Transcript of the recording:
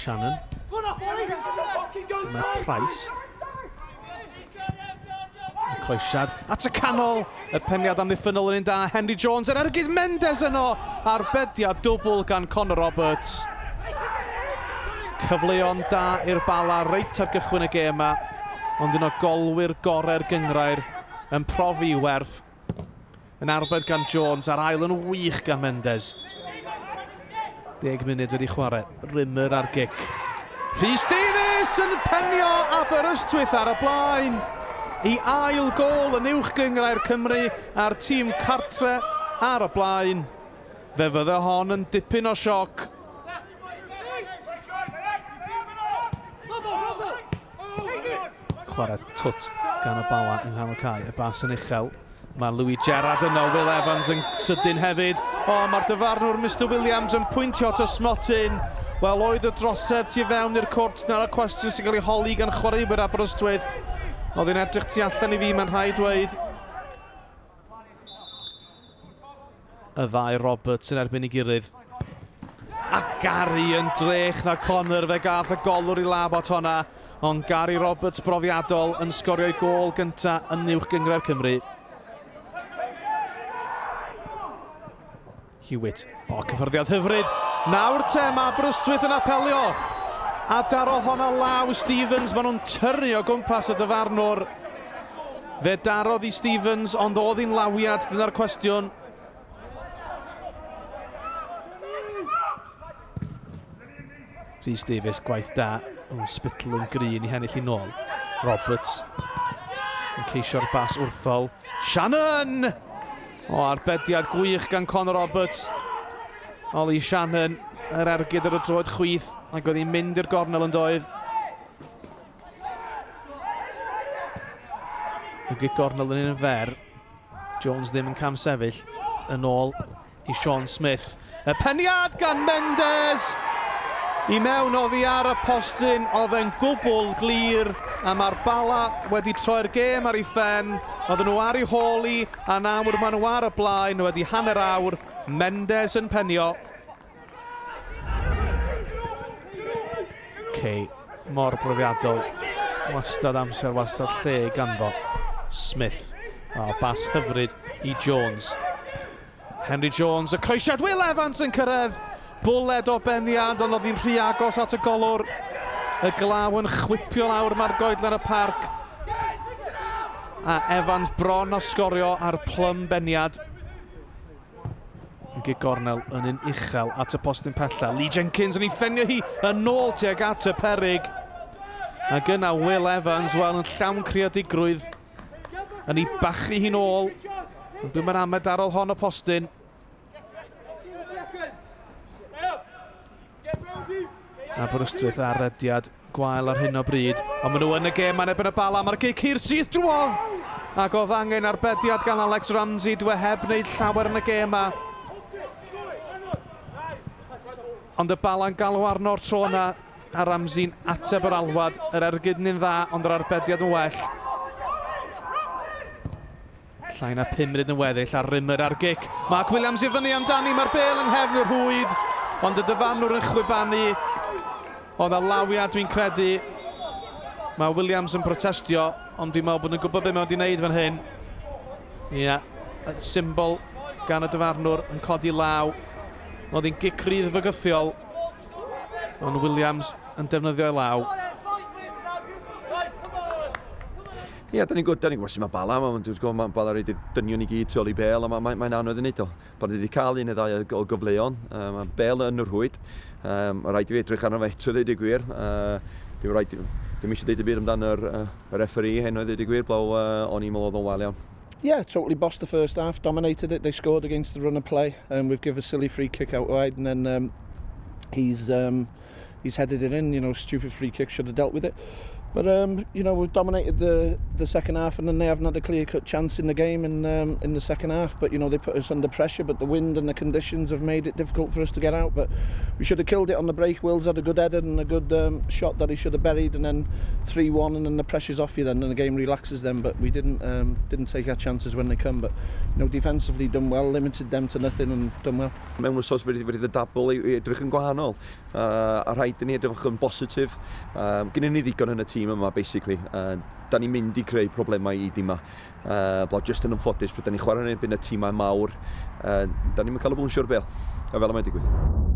Shannon. Dyma Price. Croesiad at y canol. Y peniad amddiffynol yn un da. Henry Jones yn ergyd Mendes yno. Arbediad dwbl gan Conor Roberts. Cyfleon da i'r Bala reit ar gychwyn y gêm yma. Ond un o golwyr gorau'r gyngrair yn profi werth. Yn arbed gan Jones a'r ail yn wych gan Mendes. 10 munud wedi chwarae. Rimmer ar gic. Rhys Davies yn penio Aberystwyth ar y blaen. I ail gol yn uwch gyngrair Cymru a'r tîm cartre ar y blaen. Fe fydde hon yn dipyn o sioc. Chwarae twt gan y Bala yng nghanol cae. Y bas yn uchel. Mae Louis Gerrard yno, Will Evans yn sydyn hefyd. O, mae'r dyfarnwr Mr Williams yn pwyntio at ysmotyn. Wel, oedd y drosedd tu fewn i'r cwrt na'r cwestiwn sy'n cael ei holi gan chwaraewyr Aberystwyth. Oedd hi'n edrych tu allan i fi, mae'n rhaid dweud. Y ddau Roberts yn erbyn i gilydd. A Gary yn drech na Conor, fe gath y golwr i labot honna. Ond Gary Roberts brofiadol yn sgorio'i gol gyntaf yn uwch gyngrair Cymru. Hewitt, o cyffyrddiad hyfryd. Nawr te mae Aberystwyth yn apelio. A darodd honna law Stevens, maen nhw'n tyrru o gwmpas y dyfarnwr. Fe darodd i Stevens, ond oedd hi'n lawiad, dyna'r cwestiwn. Rhys Davies, gwaith da, yn Spittle yn grin i hennill i nôl. Roberts yn ceisio'r bas wrthol. Shannon! O, arbediad gwych gan Conor Roberts. Oli Shannon, yr ergyd ar y droed chwith, ac oedd hi'n mynd i'r gornel yn doedd. Y gornel yn un fer. Jones ddim yn cam sefyll. Yn ôl i Sean Smith. Y peniad gan Mendes! I mewn oedd hi ar y postyn, oedd e'n gwbl glir, a mae'r Bala wedi troi'r gêm ar ei phen. Oedden nhw ar ei holi, a nawr maen nhw ar y blaen, wedi hanner awr. Mendes yn penio. Mor brofiadol. Wastad amser, wastad lle ganddo. Smith. O, bas hyfryd i Jones. Henry Jones, y croesiad. Will Evans yn cyrraedd. Bwled o beniad, ond oedd hi'n rhy agos at y golwr. Y glaw yn chwipio lawr mae'r goedlan y parc. A Evans bron o sgorio ar plym beniad. Yn gornel yn un uchel at y postyn pella. Lee Jenkins yn ei ffenio hi yn ôl tuag at y peryg. Ac yna Will Evans, wel, yn llawn creadigrwydd. Yn ei bachu hi'n ôl. Dwi'n mynd amed ar ôl hon y postyn. Aberystwyth arediad gwael ar hyn o bryd. Ond maen nhw yn y gêm yn ebyn y Bala. Mae'r gic hir sydd drwodd. Ac oedd angen arbediad gan Alex Ramsey. Dwi heb wneud llawer yn y gêm yma. Ond y Bala'n galw arno'r tro yna. A Ramsey'n ateb yr alwad. Yr ergyd ni'n dda, ond yr arbediad yn well. Llai na 5 munud yn weddill ar Rimmer ar gic. Mark Williams i fyny amdani. Mae'r bel yng nghefn i'r hwyd. Ond y dyfanwr yn chwibanu. Oedd y lawiad dwi'n credu. Mae Williams yn protestio, ond dwi'n meddwl bod yn gwybod beth mae wedi wneud fan hyn. Ia, y symbol gan y dyfarnwr yn codi law. Oedd hi'n gic rydd fygythiol. Ond Williams yn defnyddio'i law. Ie, da ni'n gwybod sut mae Bala. Dwi'n gwybod mae Bala wedi dynion i gyd tu ôl i bel, a mae'n anodd yn neud o. Bod wedi cael un neu ddau o gyfleon. Mae bel yn yr hwyd. Mae rhaid i fi edrych arno fe eto, dweud y gwir. Dwi'n eisiau dweud y byd amdan yr referee hyn, dweud y gwir, blaw o'n i'n meddwl o'n wel iawn. Yeah, totally bossed the first half, dominated it. They scored against the run of play, and we've given a silly free kick out wide, and then he's headed it in. You know, stupid free kick, should have dealt with it. But you know, we've dominated the second half, and then they haven't had a clear-cut chance in the game in the second half. But you know, they put us under pressure, but the wind and the conditions have made it difficult for us to get out. But we should have killed it on the break. Wills had a good header and a good shot that he should have buried, and then 3-1, and then the pressure's off you then, and the game relaxes then. But we didn't take our chances when they come. But you know, defensively done well, limited them to nothing, and done well. Mewn wsos wedi ddadabl i edrych yn gwahanol. A rhaid i ni edrych yn bositif. Gynnon ni ddigon yn y tîm yma, basically. Da ni'n mynd i creu problemau i dim yma. Just yn ymffodus, pryd da ni'n chwarae yn erbyn y tîmau mawr. Da ni'n cael y blwnsio'r bel. A fel yma'n digwydd.